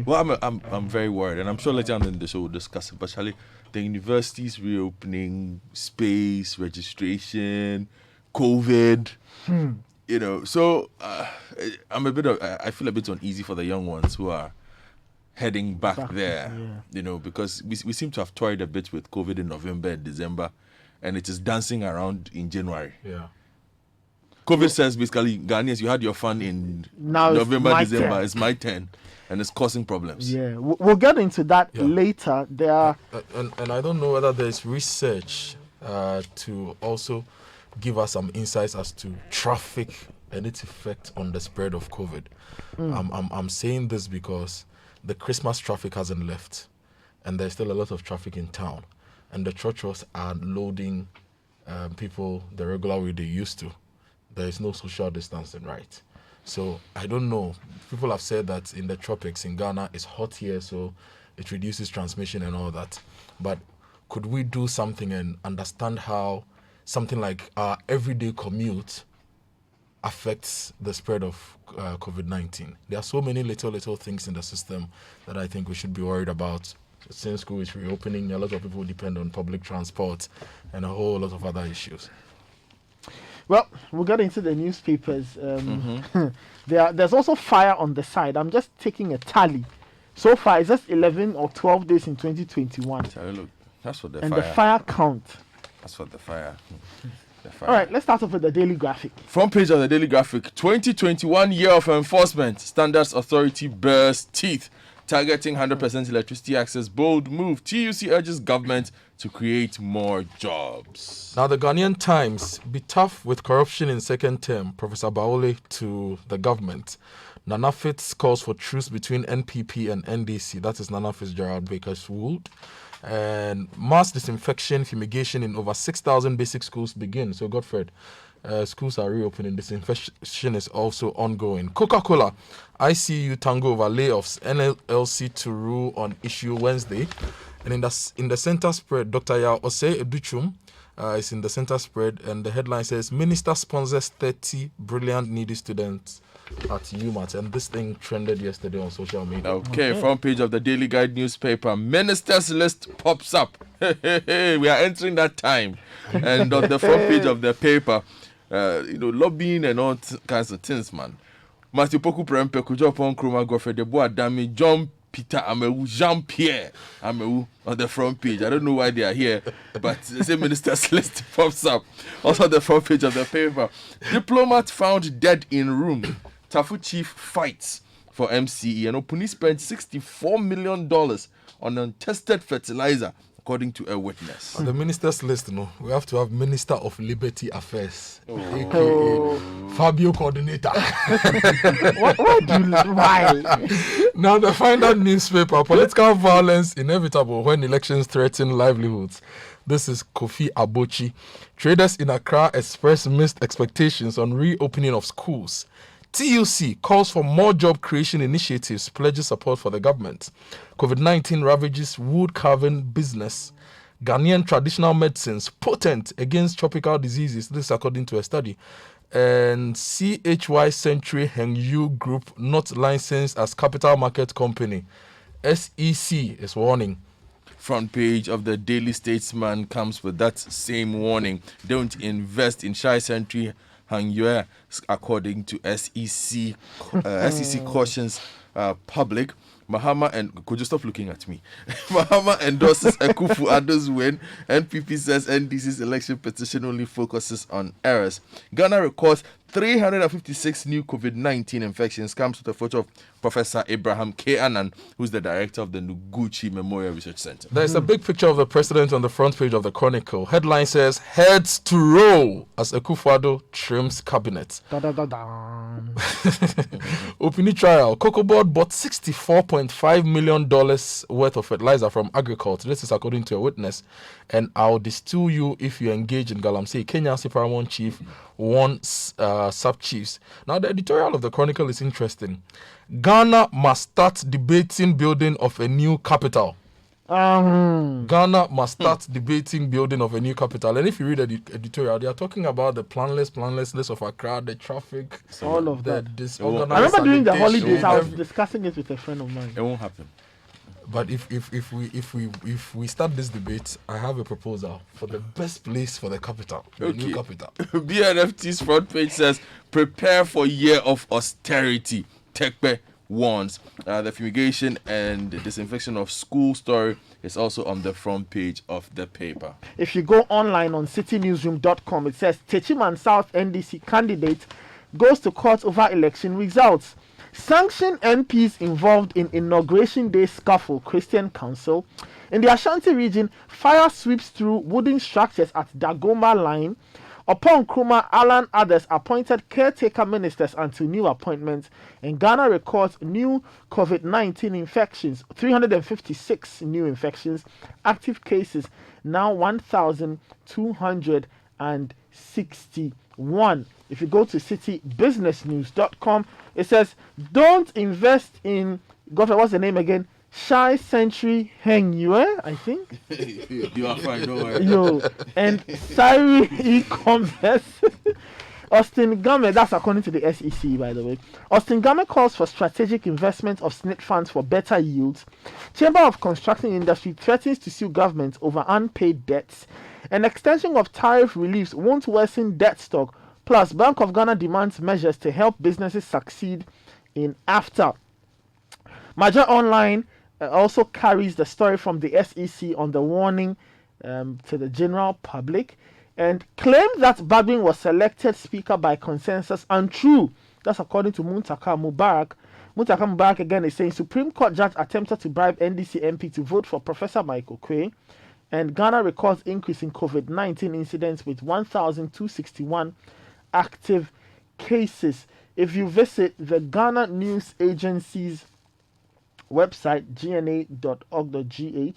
you? Well, I'm very worried, and I'm sure later on in the show we'll discuss it. But Charlie, the universities reopening, space registration, COVID, So I feel a bit uneasy for the young ones who are heading back there. Because we seem to have toyed a bit with COVID in November and December, and it is dancing around in January. Yeah. COVID says basically, Ghanaians, you had your fun in November, December. It's my turn, and it's causing problems. Yeah, we'll get into that later. There are, and I don't know whether there's research to also give us some insights as to traffic and its effect on the spread of COVID. I'm saying this because the Christmas traffic hasn't left, and there's still a lot of traffic in town, and the churches are loading people the regular way they used to. There is no social distancing, right? So I don't know. People have said that in the tropics in Ghana it's hot here, so it reduces transmission and all that. But could we do something and understand how something like our everyday commute affects the spread of COVID-19? There are so many little things in the system that I think we should be worried about. Since school is reopening, a lot of people depend on public transport and a whole lot of other issues. Well, we'll get into the newspapers. There's also fire on the side. I'm just taking a tally. So far, it's just 11 or 12 days in 2021. Look, that's for the and fire. The fire count. That's for the fire. All right, let's start off with the Daily Graphic. Front page of the Daily Graphic. 2021 year of enforcement. Standards Authority bears teeth. Targeting 100% electricity access. Bold move. TUC urges government to create more jobs. Now, the Ghanaian Times, be tough with corruption in second term. Professor Baole to the government. Nana Fitz calls for truce between NPP and NDC. That is Nana Fitzgerald Bakerswood. And mass disinfection fumigation in over 6,000 basic schools begin. So, Godfred, schools are reopening. Disinfection is also ongoing. Coca-Cola, ICU tango over layoffs. NLC to rule on issue Wednesday. And in the center spread, Dr. Yao Osei Educhum is in the center spread, and the headline says, Minister sponsors 30 brilliant needy students at UMAT. And this thing trended yesterday on social media. Okay, front page of the Daily Guide newspaper. Ministers list pops up. We are entering that time. And on the front page of the paper, lobbying and all kinds of things, man. Matthew Poku Prempe, Kujopon Kroma Godfred Debo Adami, John Peter Amewu, Jean-Pierre Amewu on the front page. I don't know why they are here, but the same minister's list pops up. Also on the front page of the paper. Diplomat found dead in room. Tafu chief fights for MCE. And Opuni spent $64 million on untested fertilizer, according to a witness. On the minister's list, we have to have Minister of Liberty Affairs, a.k.a. Fabio Coordinator. Why? Now, the final newspaper, political violence inevitable when elections threaten livelihoods. This is Kofi Abochi. Traders in Accra express missed expectations on reopening of schools. TUC calls for more job creation initiatives, pledges support for the government. COVID-19 ravages wood carving business. Ghanaian traditional medicines potent against tropical diseases. This according to a study. And CHY Century Hengyu Group not licensed as capital market company. SEC is warning. Front page of the Daily Statesman comes with that same warning. Don't invest in Shy Century Hangyu, according to SEC. SEC cautions public. Mahama and could you stop looking at me? Mahama endorses Akufo-Addo's win. NPP says NDC's election petition only focuses on errors. Ghana records 356 new COVID-19 infections. Comes with a photo of Professor Abraham K. Annan, who's the director of the Noguchi Memorial Research Center. There's a big picture of the president on the front page of the Chronicle. Headline says, heads to roll as Akufo-Addo trims cabinet. Opini trial. Cocoa Board bought $64.5 million worth of fertilizer from agriculture. This is according to a witness. And I'll distill you if you engage in Galamsey. Kenya Paramount chief wants sub-chiefs. Now, the editorial of the Chronicle is interesting. Ghana must start debating building of a new capital. Ghana must start debating building of a new capital. And if you read the editorial, they are talking about the planlessness of Accra, the traffic, all of the that. disorganized I remember during the sanitation, holidays, I was every- discussing it with a friend of mine. It won't happen. But if we start this debate, I have a proposal for the best place for the capital, the new capital. BNFT's front page says, prepare for year of austerity. Tekpe warns. The fumigation and disinfection of school story is also on the front page of the paper. If you go online on citynewsroom.com, it says Techiman South NDC candidate goes to court over election results. Sanction MPs involved in inauguration day scuffle, Christian Council. In the Ashanti region, fire sweeps through wooden structures at Dagoma line. Upon Nkrumah, Alan others appointed caretaker ministers until new appointments. And Ghana records new COVID-19 infections, 356 new infections. Active cases now 1,261. If you go to citybusinessnews.com, it says, don't invest in, Godfrey, what's the name again? Shy Century Heng Yue, I think. You are fine, don't worry. Yo, and Sari e-commerce. Austin Game, that's according to the SEC, by the way. Austin Game calls for strategic investment of SNIT funds for better yields. Chamber of Construction Industry threatens to sue government over unpaid debts. An extension of tariff reliefs won't worsen debt stock. Plus, Bank of Ghana demands measures to help businesses succeed in AFTA. Major Online also carries the story from the SEC on the warning to the general public and claims that Bagbin was selected speaker by consensus untrue. That's according to Muntaka Mubarak. Muntaka Mubarak again is saying Supreme Court judge attempted to bribe NDC MP to vote for Professor Michael Quay. And Ghana records increase in COVID-19 incidents with 1,261 active cases. If you visit the Ghana News Agency's website, gna.org.gh,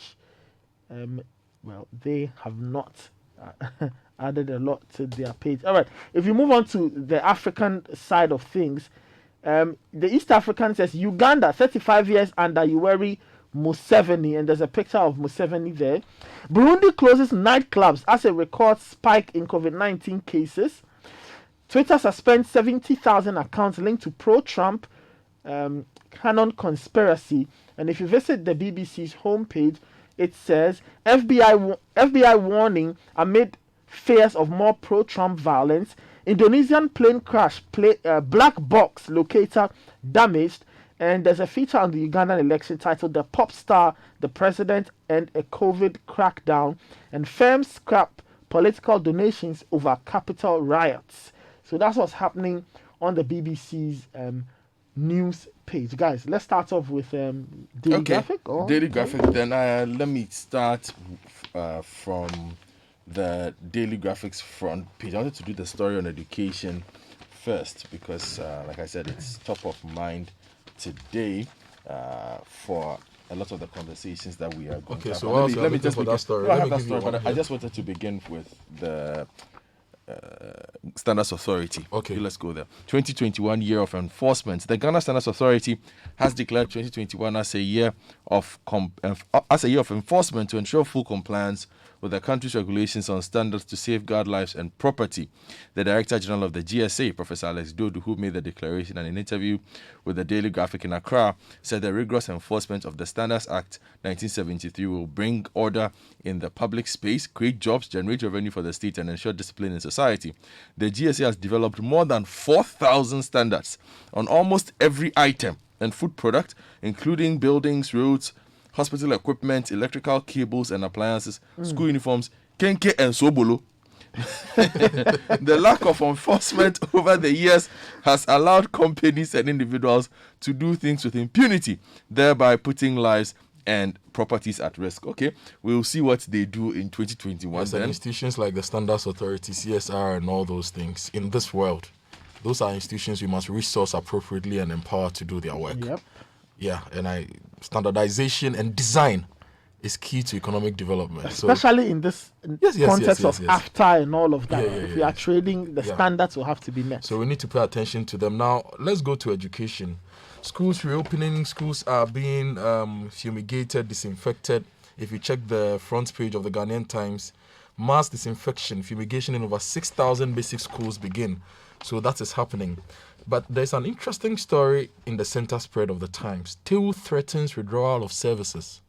well, they have not added a lot to their page. All right, if you move on to the African side of things, the East African says Uganda, 35 years under Yoweri Museveni, and there's a picture of Museveni there. Burundi closes nightclubs as it records spike in COVID-19 cases. Twitter suspends 70,000 accounts linked to pro-Trump canon conspiracy. And if you visit the BBC's homepage, it says FBI warning amid fears of more pro-Trump violence. Indonesian plane crash, black box locator damaged. And there's a feature on the Ugandan election titled "The Pop Star, the President, and a COVID Crackdown." And firms scrap political donations over capital riots. So that's what's happening on the BBC's news page. Guys, let's start off with Daily Graphic. Daily Graphic. Then let me start from the Daily Graphic's front page. I wanted to do the story on education first because, like I said, it's top of mind today for a lot of the conversations that we are going to have. So let me just begin. that story. No, I have that story, but I just wanted to begin with the Standards Authority. Okay, let's go there. 2021 year of enforcement. The Ghana Standards Authority has declared 2021 as a year of enforcement to ensure full compliance with the country's regulations on standards to safeguard lives and property. The Director General of the GSA, Professor Alex Dodu, who made the declaration in an interview with the Daily Graphic in Accra, said the rigorous enforcement of the Standards Act 1973 will bring order in the public space, create jobs, generate revenue for the state, and ensure discipline in society. The GSA has developed more than 4,000 standards on almost every item and food product, including buildings, roads, hospital equipment, electrical cables and appliances, school uniforms, kenke and sobolo. The lack of enforcement over the years has allowed companies and individuals to do things with impunity, thereby putting lives and properties at risk. Okay, we'll see what they do in 2021. Yes, and institutions like the Standards Authority, CSR, and all those things in this world, those are institutions we must resource appropriately and empower to do their work. Yep. Yeah, and standardization and design is key to economic development. Especially in this context of AFTA and all of that. If we are trading, the standards will have to be met. So we need to pay attention to them. Now, let's go to education. Schools reopening, schools are being fumigated, disinfected, If you check the front page of the Ghanaian Times, mass disinfection, fumigation in over 6,000 basic schools begin. So that is happening. But there's an interesting story in the center spread of the Times. TEU threatens withdrawal of services.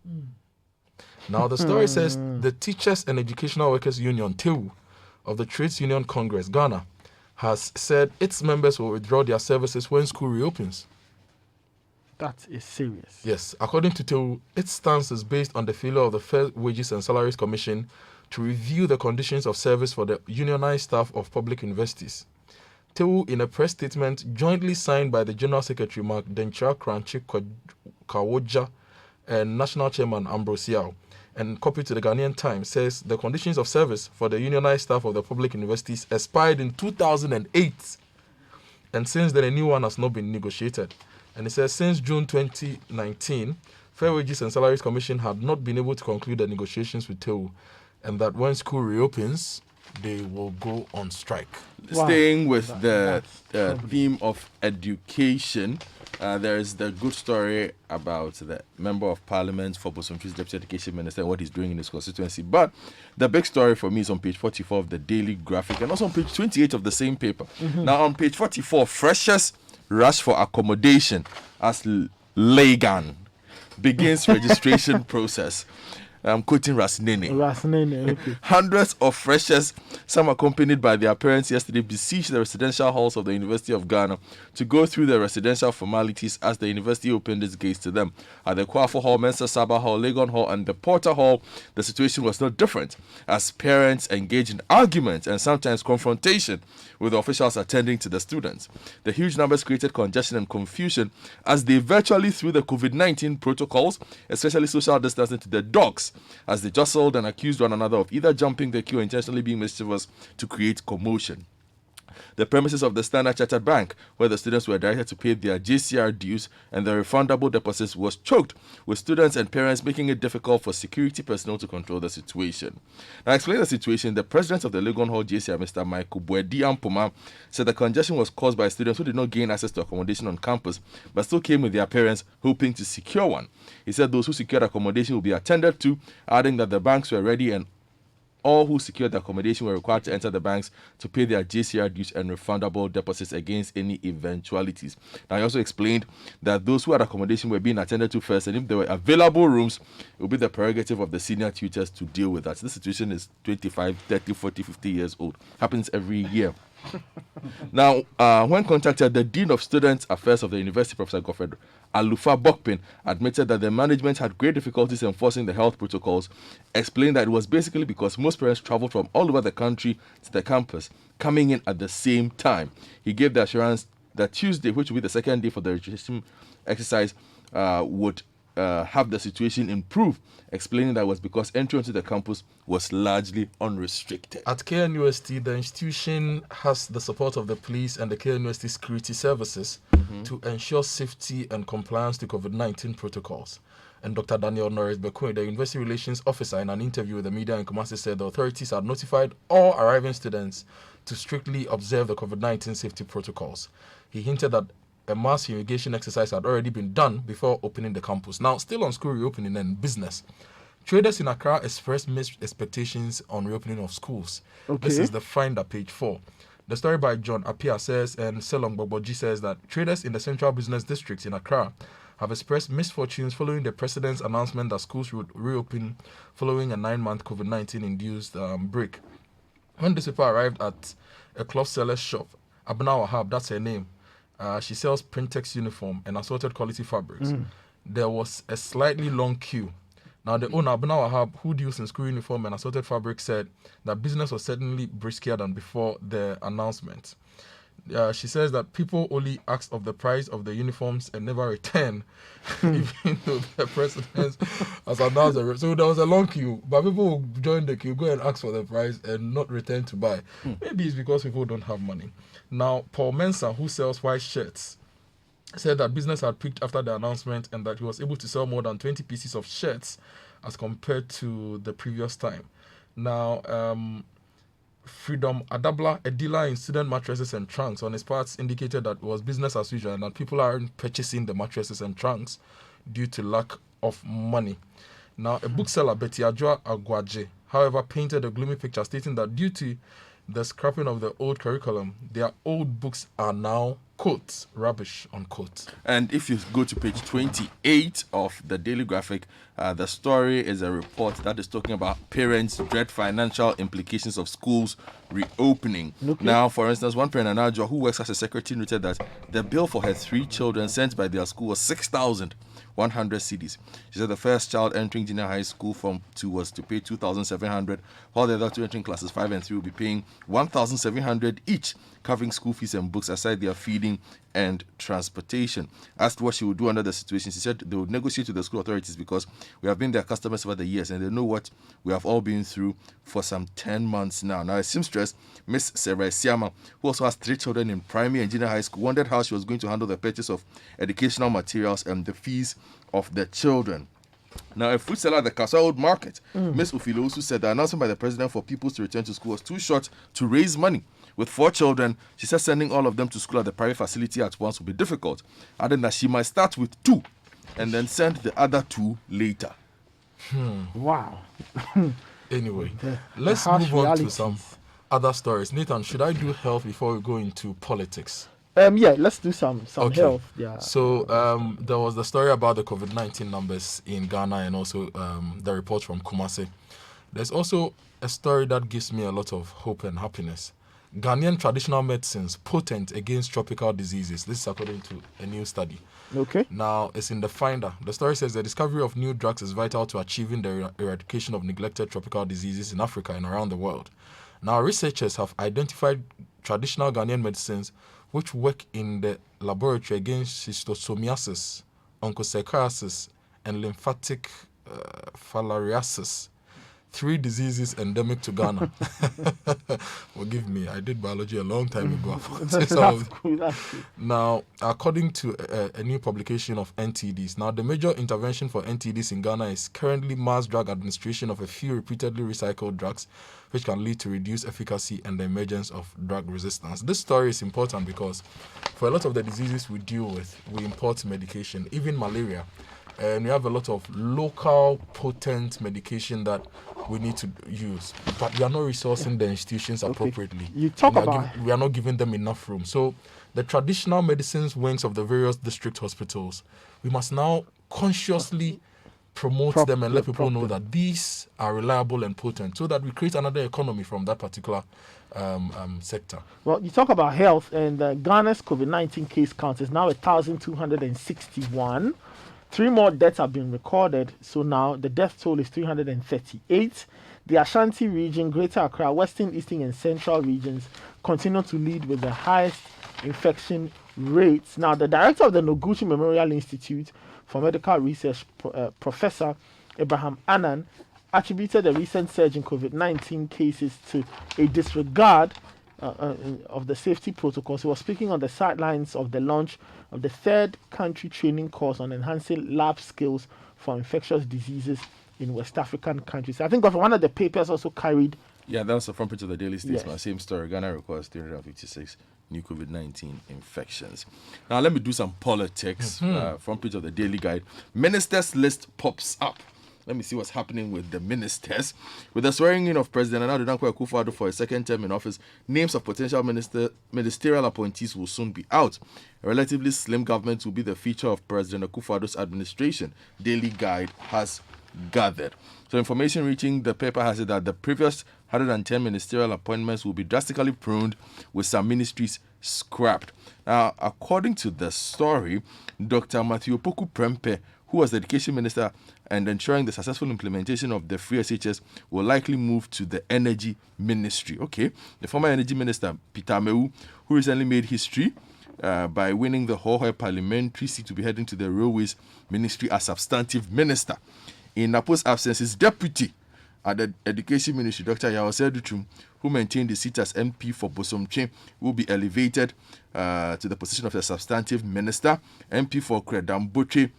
Now, the story says the Teachers and Educational Workers Union, TEU, of the Trades Union Congress, Ghana, has said its members will withdraw their services when school reopens. That is serious. Yes, according to TEU, its stance is based on the failure of the Fair Wages and Salaries Commission to review the conditions of service for the unionized staff of public universities. TEU, in a press statement jointly signed by the General Secretary Mark Denchira Kranchi Kawoja and National Chairman Ambrose Yao, and copied to the Ghanaian Times, says the conditions of service for the unionized staff of the public universities expired in 2008, and since then a new one has not been negotiated. And it says since June 2019, Fair Wages and Salaries Commission had not been able to conclude the negotiations with TEU, and that when school reopens, they will go on strike. Wow. Staying with the theme of education, there is the good story about the Member of Parliament for Bosomtwi's Deputy Education Minister and what he's doing in his constituency. But the big story for me is on page 44 of the Daily Graphic and also on page 28 of the same paper. Now, on page 44, freshers rush for accommodation as Legan begins registration process. I'm quoting Rasnene. Okay. Hundreds of freshers, some accompanied by their parents yesterday, besieged the residential halls of the University of Ghana to go through the residential formalities as the university opened its gates to them. At the Kwafo Hall, Mensa Saba Hall, Legon Hall, and the Porter Hall, the situation was no different, as parents engaged in argument and sometimes confrontation with the officials attending to the students. The huge numbers created congestion and confusion as they virtually threw the COVID-19 protocols, especially social distancing, to the dogs, as they jostled and accused one another of either jumping the queue or intentionally being mischievous to create commotion. The premises of the Standard Chartered Bank, where the students were directed to pay their JCR dues and their refundable deposits, was choked, with students and parents making it difficult for security personnel to control the situation. Now, explaining the situation, the president of the Legon Hall JCR, Mr. Michael Bwedi Ampoma, said the congestion was caused by students who did not gain access to accommodation on campus, but still came with their parents hoping to secure one. He said those who secured accommodation will be attended to, adding that the banks were ready and all who secured the accommodation were required to enter the banks to pay their JCR dues and refundable deposits against any eventualities. Now, he also explained that those who had accommodation were being attended to first, and if there were available rooms, it would be the prerogative of the senior tutors to deal with that. So this situation is 25, 30, 40, 50 years old. Happens every year. Now, when contacted, the Dean of Student Affairs of the University, Professor Godfred Alufa Bokpin, admitted that the management had great difficulties enforcing the health protocols, explained that it was basically because most parents traveled from all over the country to the campus, coming in at the same time. He gave the assurance that Tuesday, which will be the second day for the registration exercise, would have the situation improve, explaining that it was because entry onto the campus was largely unrestricted. At KNUST, the institution has the support of the police and the KNUST security services to ensure safety and compliance to COVID-19 protocols. And Dr. Daniel Norris Bekwe, the University Relations Officer, in an interview with the media in Kumasi, said the authorities had notified all arriving students to strictly observe the COVID-19 safety protocols. He hinted that a mass fumigation exercise had already been done before opening the campus. Now, still on school reopening and business, traders in Accra expressed mixed expectations on reopening of schools. Okay. This is the find at page 4. The story by John Apia says, and Selong Boboji says that traders in the central business districts in Accra have expressed misfortunes following the president's announcement that schools would reopen following a 9-month COVID-19 induced break. When this people arrived at a cloth seller's shop, Abna Wahab, that's her name, she sells Printex uniform and assorted quality fabrics. There was a slightly long queue. Now, the owner, Abna Wahab, who deals in school uniform and assorted fabric, said that business was certainly brisker than before the announcement. She says that people only asked of the price of the uniforms and never return, even though the president has announced the so there was a long queue, but people will join the queue, go and ask for the price and not return to buy. Maybe it's because people don't have money. Now, Paul Mensah, who sells white shirts, said that business had peaked after the announcement and that he was able to sell more than 20 pieces of shirts as compared to the previous time. Now, Freedom Adabla, a dealer in student mattresses and trunks, on his parts indicated that it was business as usual and that people aren't purchasing the mattresses and trunks due to lack of money. Now, a bookseller, Betty Adjoa Agwaje, however, painted a gloomy picture stating that due to the scrapping of the old curriculum, their old books are now, quotes, rubbish, unquote. And if you go to page 28 of the Daily Graphic, the story is a report that is talking about parents dread financial implications of schools reopening. Okay. Now, for instance, one parent, Anajo, who works as a secretary, noted that the bill for her 3 children sent by their school was 6,100 cedis. She said the first child entering junior high school from 2 was to pay 2,700, while the other 2 entering classes 5 and 3 will be paying 1,700 each, covering school fees and books aside their feeding and transportation. Asked what she would do under the situation, she said they would negotiate with the school authorities because we have been their customers over the years and they know what we have all been through for some 10 months now. Now, a seamstress, Miss Sarah Siama, who also has 3 children in primary and junior high school, wondered how she was going to handle the purchase of educational materials and the fees of the children. Now, a food seller at the Kaswa Old Market, Miss Ufilosu, said the announcement by the president for pupils to return to school was too short to raise money. With 4 children, she said sending all of them to school at the private facility at once would be difficult, adding that she might start with 2 and then send the other 2 later. Wow. Anyway, The let's harsh move on to realities. some other stories. Nathan, should I do health before we go into politics? Yeah, let's do some Okay. health. Yeah. So there was the story about the COVID-19 numbers in Ghana and also the report from Kumasi. There's also a story that gives me a lot of hope and happiness. Ghanaian traditional medicines potent against tropical diseases. This is according to a new study. Okay. Now, it's in the Finder. The story says the discovery of new drugs is vital to achieving the eradication of neglected tropical diseases in Africa and around the world. Now, researchers have identified traditional Ghanaian medicines which work in the laboratory against schistosomiasis, onchocerciasis, and lymphatic filariasis. 3 diseases endemic to Ghana. Forgive me, I did biology a long time ago. I forgot to say some of them. That's cool. Now, according to a new publication of NTDs, now the major intervention for NTDs in Ghana is currently mass drug administration of a few repeatedly recycled drugs, which can lead to reduced efficacy and the emergence of drug resistance. This story is important because for a lot of the diseases we deal with, we import medication, even malaria. And we have a lot of local potent medication that we need to use, but we are not resourcing the institutions appropriately. You talk we are about- we are not giving them enough room. So the traditional medicines wings of the various district hospitals, we must now consciously promote them and let people know that these are reliable and potent, so that we create another economy from that particular sector. Well, you talk about health, and Ghana's COVID-19 case count is now 1,261. 3 more deaths have been recorded, so now the death toll is 338. The Ashanti region, Greater Accra, Western, Eastern, and Central regions continue to lead with the highest infection rates. Now, the director of the Noguchi Memorial Institute for Medical Research, Professor Abraham Annan, attributed the recent surge in COVID-19 cases to a disregard of the safety protocols. He was speaking on the sidelines of the launch of the 3rd country training course on enhancing lab skills for infectious diseases in West African countries. I think one of the papers also carried. Yeah, that was the front page of the Daily Statesman. Yes. Same story. Ghana records 356 new COVID-19 infections. Now, let me do some politics. Front page of the Daily Guide. Ministers list pops up. Let me see what's happening with the ministers. With the swearing in of President Nana Dankwa Akufo-Addo for a 2nd term in office, names of potential ministerial appointees will soon be out. A relatively slim government will be the feature of President Akufo-Addo's administration, Daily Guide has gathered. So information reaching the paper has said that the previous 110 ministerial appointments will be drastically pruned, with some ministries scrapped. Now, according to the story, Dr. Matthew Opoku Prempeh, who was the education minister and ensuring the successful implementation of the free SHS, will likely move to the energy ministry. Okay, the former energy minister, Peter Amewu, who recently made history by winning the Hohoe parliamentary seat to be heading to the railways ministry as substantive minister. In Napo's absence, his deputy at the education ministry, Dr. Yawase Dutum, who maintained the seat as MP for Bosomtwe, will be elevated to the position of the substantive minister. MP for Kredambotre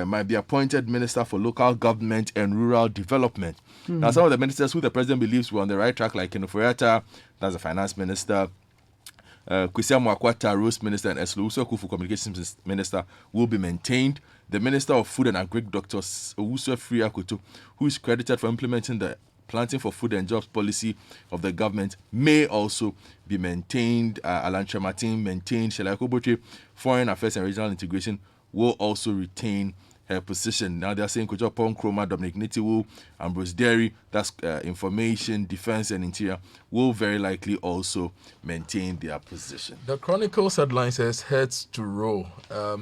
might be appointed Minister for Local Government and Rural Development. Now, some of the ministers who the president believes were on the right track, like Kenuforiata, that's the finance minister, Kwesi Amoakwata, Roads Minister, and Eslo Kufu, Communications Minister, will be maintained. The Minister of Food and Agric, Dr. Owusu Friakoto, who is credited for implementing the Planting for Food and Jobs policy of the government, may also be maintained. Alan Trematin maintained. Shelai Koboche, Foreign Affairs and Regional Integration, will also retain her position. Now they're saying Kojo Pong Kroma, Dominic Nitiwu, Ambrose Derry, that's Information, Defense and Interior, will very likely also maintain their position. The Chronicles headline says heads to row.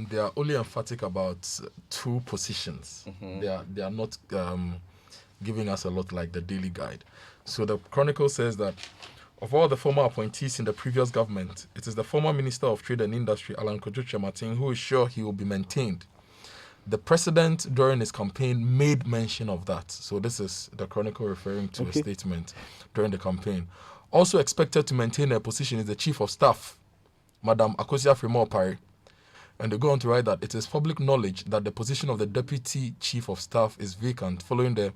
They are only emphatic about 2 positions. They are not giving us a lot like the Daily Guide. So the Chronicle says that of all the former appointees in the previous government, it is the former Minister of Trade and Industry, Alan Kojo Martin, who is sure he will be maintained. The president, during his campaign, made mention of that. So this is the Chronicle referring to a statement during the campaign. Also expected to maintain her position is the Chief of Staff, Madam Akosia Fremont-Pare. And they go on to write that it is public knowledge that the position of the Deputy Chief of Staff is vacant following the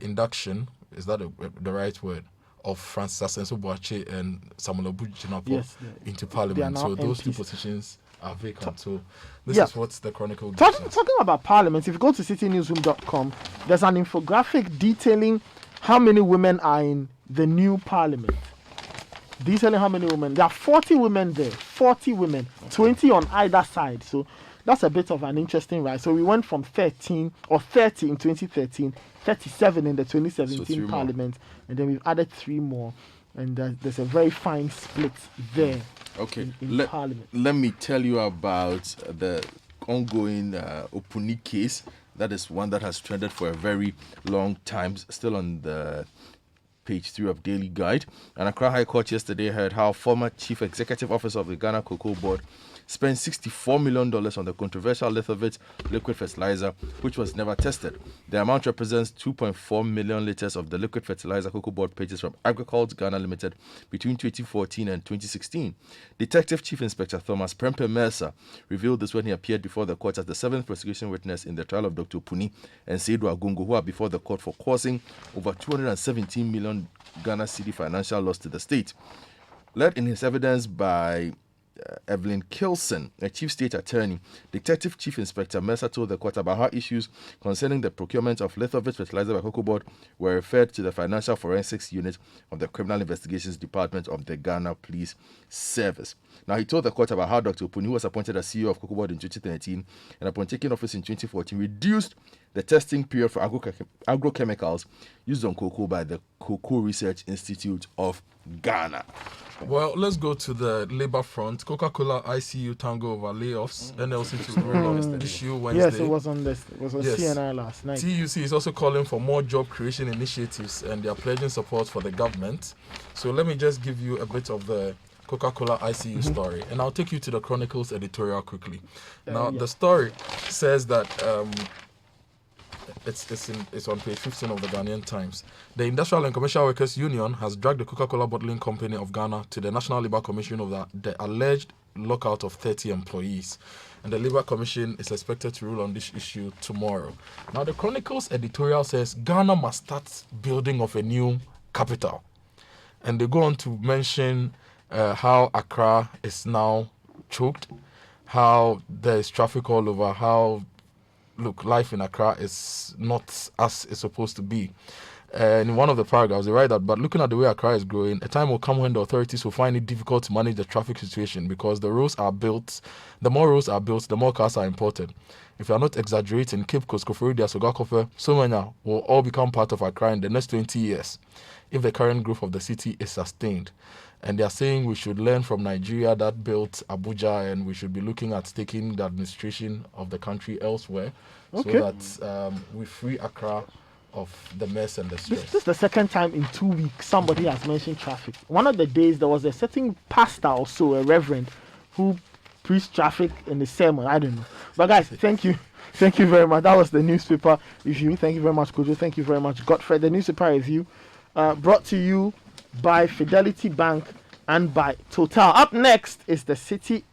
induction, is that the right word, of Francis Asenso Boache and Samuel Abu Jinapo into Parliament. So those MPs. 2 positions are vacant. So this is what the Chronicle gives us. Talking about Parliament, if you go to citynewsroom.com, there's an infographic detailing how many women are in the new Parliament. Detailing how many women. There are 40 women there. 40 women. 20 on either side. So that's a bit of an interesting rise. So we went from 30 in 2013, 37 in the 2017 Parliament, and then we've added 3 more. And there's a very fine split there. Okay, in Parliament. Let me tell you about the ongoing Opuni case. That is one that has trended for a very long time, still on the page 3 of Daily Guide. And Accra High Court yesterday heard how former Chief Executive Officer of the Ghana Cocoa Board spent $64 million on the controversial Lithovit liquid fertilizer, which was never tested. The amount represents 2.4 million litres of the liquid fertilizer Cocoa Board purchased from Agricult Ghana Limited between 2014 and 2016. Detective Chief Inspector Thomas Prempe Mercer revealed this when he appeared before the court as the 7th prosecution witness in the trial of Dr. Puni and Seidu Agungu, who are before the court for causing over 217 million Ghana Citi financial loss to the state. Led in his evidence by Evelyn Kilson, a chief state attorney, Detective Chief Inspector Mercer told the court about how issues concerning the procurement of Lithovit fertilizer by Cocoa Board were referred to the Financial Forensics Unit of the Criminal Investigations Department of the Ghana Police Service. Now, he told the court about how Dr. Opuni, who was appointed as CEO of Cocoa Board in 2013 and upon taking office in 2014, reduced the testing period for agrochemicals used on cocoa by the Cocoa Research Institute of Ghana. Well, let's go to the Labour front. Coca-Cola ICU tango over layoffs. NLC to rule on this issue Wednesday. Yes, it was on CNI last night. TUC is also calling for more job creation initiatives and they are pledging support for the government. So let me just give you a bit of the Coca-Cola ICU story, and I'll take you to the Chronicles editorial quickly. The story says that it's on page 15 of the Ghanaian Times. The Industrial and Commercial Workers Union has dragged the Coca-Cola Bottling Company of Ghana to the National Labour Commission over the alleged lockout of 30 employees. And the Labour Commission is expected to rule on this issue tomorrow. Now, the Chronicles editorial says Ghana must start building of a new capital. And they go on to mention how Accra is now choked, how there is traffic all over, how life in Accra is not as it's supposed to be. And in one of the paragraphs, they write that, but looking at the way Accra is growing, a time will come when the authorities will find it difficult to manage the traffic situation because the roads are built. The more roads are built, the more cars are imported. If you are not exaggerating, Cape Coast, Koforidua, Sogakofe, Somanya will all become part of Accra in the next 20 years if the current growth of the city is sustained. And they are saying we should learn from Nigeria that built Abuja, and we should be looking at taking the administration of the country elsewhere so that we free Accra of the mess and the stress. This is the second time in 2 weeks somebody has mentioned traffic. One of the days there was a certain pastor or so, a reverend, who preached traffic in the sermon. I don't know. But guys, thank you. Thank you very much. That was the newspaper review. Thank you very much, Kojo. Thank you very much, Godfrey. The newspaper review brought to you by Fidelity Bank and by Total. Up next is the Citi